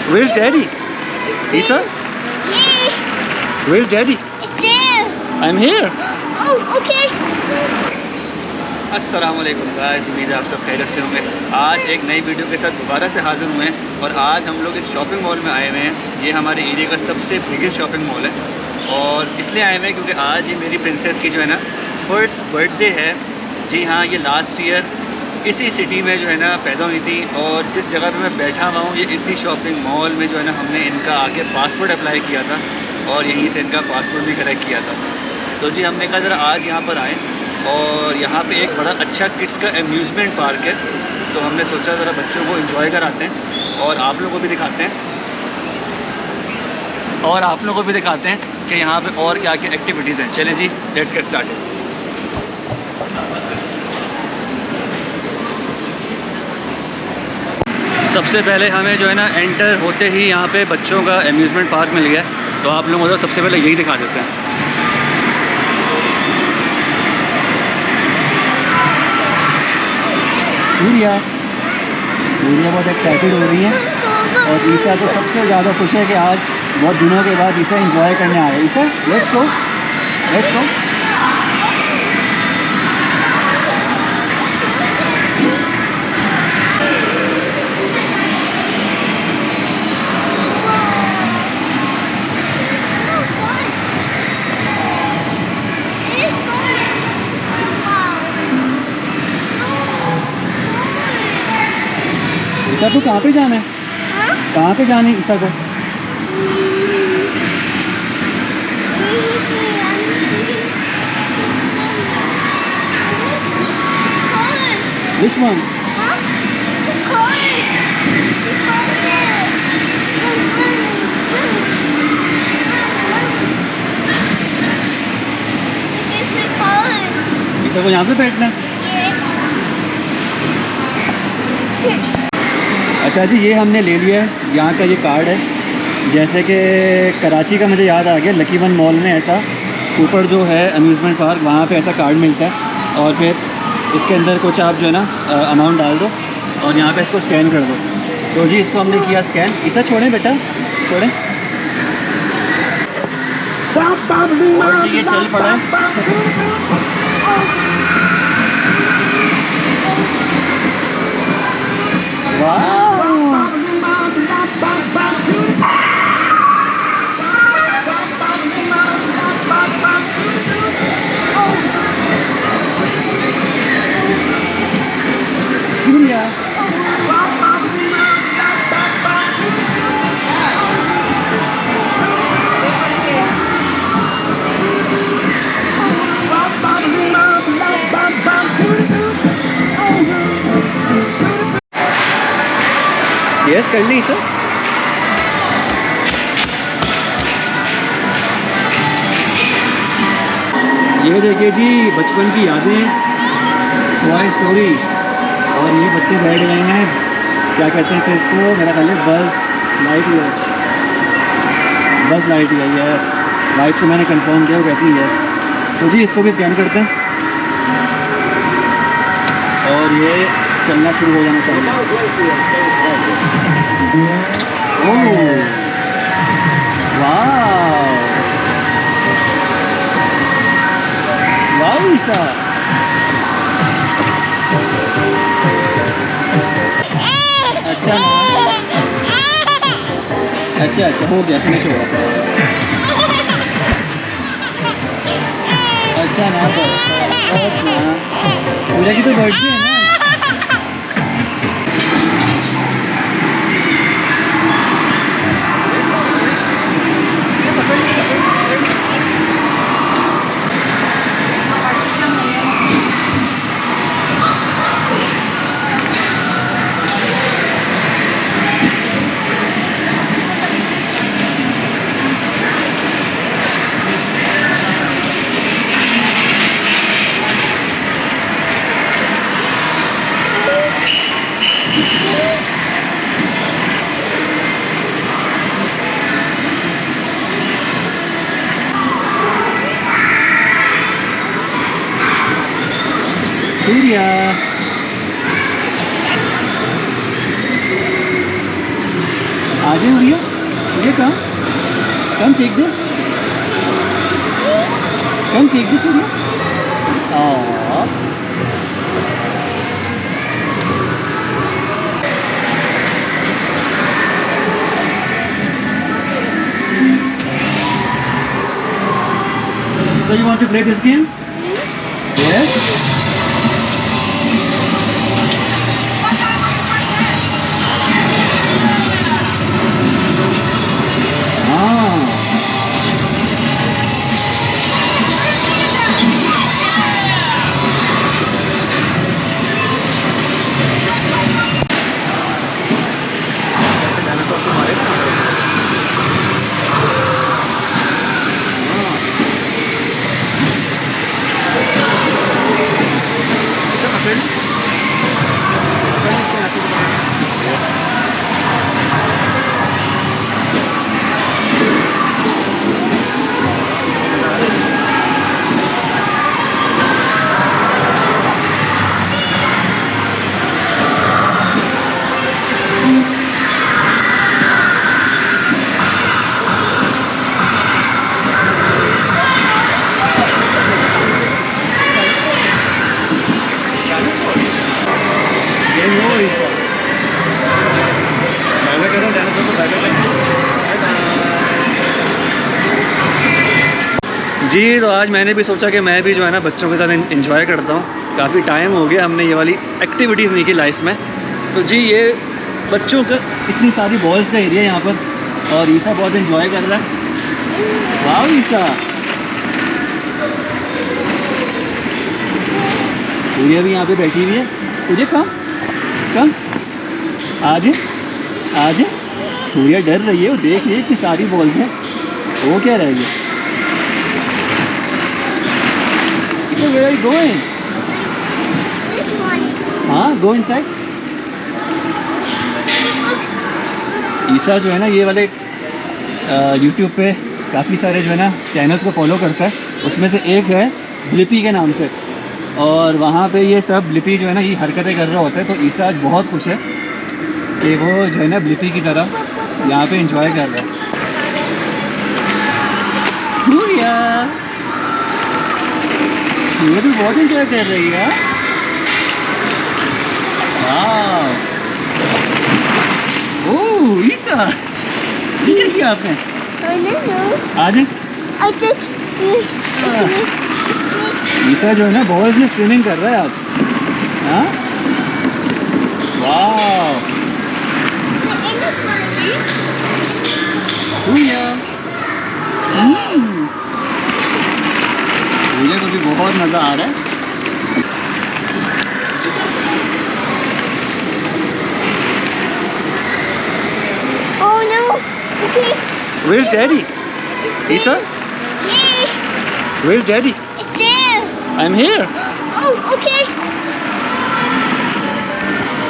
Where's Daddy? Isa? Where's Daddy? It's there. I'm here. Oh, okay. अस्सलामुअलैकुम guys, उम्मीद है आप सब खैरियत से होंगे। आज एक नई वीडियो के साथ दोबारा से हाज़िर हुए हैं और आज हम लोग इस शॉपिंग मॉल में आए हुए हैं। ये हमारे एरिया का सबसे बिगेस्ट शॉपिंग मॉल है और इसलिए आए हुए हैं क्योंकि आज ही मेरी प्रिंसेस की जो है ना फर्स्ट बर्थडे है। जी हाँ, ये लास्ट ईयर इसी सिटी में जो है ना पैदा हुई थी और जिस जगह पे मैं बैठा हुआ हूँ ये इसी शॉपिंग मॉल में जो है ना हमने इनका आगे पासपोर्ट अप्लाई किया था और यहीं से इनका पासपोर्ट भी करेक्ट किया था। तो जी हमने कहा ज़रा आज यहाँ पर आएँ और यहाँ पे एक बड़ा अच्छा किड्स का अम्यूज़मेंट पार्क है, तो हमने सोचा ज़रा बच्चों को एंजॉय कराते हैं और आप लोगों को भी दिखाते हैं कि यहाँ पे और क्या क्या एक्टिविटीज़ हैं। चलें जी, लेट्स गेट स्टार्टेड। सबसे पहले हमें जो है ना एंटर होते ही यहाँ पे बच्चों का अम्यूज़मेंट पार्क मिल गया, तो आप लोगों को सबसे पहले यही दिखा देते हैं। पूरिया बहुत एक्साइटेड हो रही है और ईसा तो सबसे ज़्यादा खुश है कि आज बहुत दिनों के बाद ईसा एंजॉय करने आया है। ईसा लेट्स गो। ईसा को कहाँ पे जाना है? कहाँ पे जाना है ईसा को? Which one? ईसा को यहाँ पे बैठना है? अच्छा जी, ये हमने ले लिया है, यहाँ का ये कार्ड है। जैसे कि कराची का मुझे याद आ गया, लकी वन मॉल में ऐसा ऊपर जो है अम्यूज़मेंट पार्क, वहाँ पे ऐसा कार्ड मिलता है और फिर इसके अंदर कुछ आप जो है ना अमाउंट डाल दो और यहाँ पे इसको स्कैन कर दो। तो जी इसको हमने किया स्कैन। इसे छोड़ें बेटा, छोड़ें। और जी ये चल पड़ा है। वाह, यस कर ली सर। ये देखिए जी बचपन की यादें, टॉय स्टोरी। और ये बच्चे बैठ गए हैं, क्या कहते हैं इसको, मेरा ख्याल है बस लाइटवेयर। यस, लाइट से मैंने कंफर्म किया, वो कहती है यस। तो जी इसको भी स्कैन करते हैं और ये चलना शुरू हो जाना चाहिए। ओह वाह ईसा, अच्छा हो गया, फिनिश हो गया। अच्छा ना बस ना, पूरा की तो बर्थडे है ना। आ जाए उरिया, उरिया कम टेक दिस, उरिया. Aww. So you want to play this game? Yes. जी, तो आज मैंने भी सोचा कि मैं भी जो है ना बच्चों के साथ एंजॉय करता हूँ. काफ़ी टाइम हो गया हमने ये वाली एक्टिविटीज़ नहीं की लाइफ में. तो जी, ये बच्चों का इतनी सारी बॉल्स का एरिया यहाँ पर, और ईसा बहुत एंजॉय कर रहा है. वाह ईसा, पूरिया भी यहाँ पे बैठी हुई है. तुझे कम आज पूरिया डर रही है. वो देख रही है कि सारी बॉल्स हैं. वो क्या रह गया? So where are you going? This one. हाँ, go inside. ईसा जो है ना ये वाले YouTube पे काफ़ी सारे जो है ना चैनल्स को फॉलो करता है. उसमें से एक है ब्लिपी के नाम से, और वहाँ पे ये सब ब्लिपी जो है ना ये हरकतें कर रहा होता है. तो ईसा आज बहुत खुश है कि वो जो है ना ब्लिपी की तरह यहाँ पे एंजॉय कर रहा है. पूरिया, ये तो बहुत एंजॉय कर रही है. वाह, ओह ईसा, ये क्या किया आपने? I don't know. आज I think. ईसा जो है ना बॉल्स में स्विमिंग कर रहा है आज. हाँ, वाह. मुझे तो भी बहुत मज़ा आ रहा है. Oh no. Okay. Where's Daddy? Isa? Hey, Where's Daddy? it's there. I'm here. Oh, okay.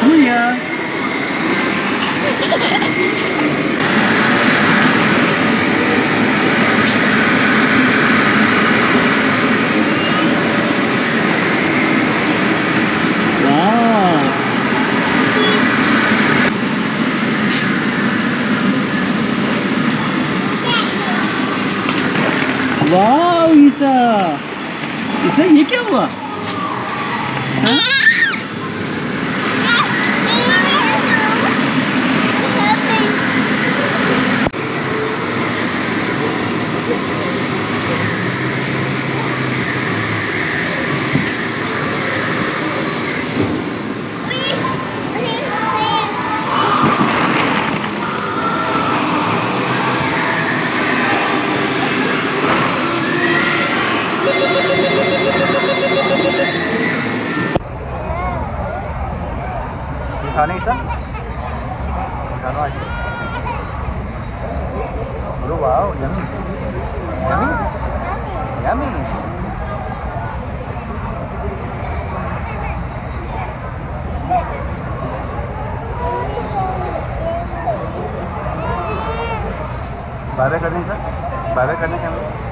Huya. वाह ईसा, ईसा ये क्या हुआ? हाँ? खाने ईसा, खाना आज. अरे वाह, yummy yummy yummy. Bye bye करने ईसा, बाय बाय करने कैमरा.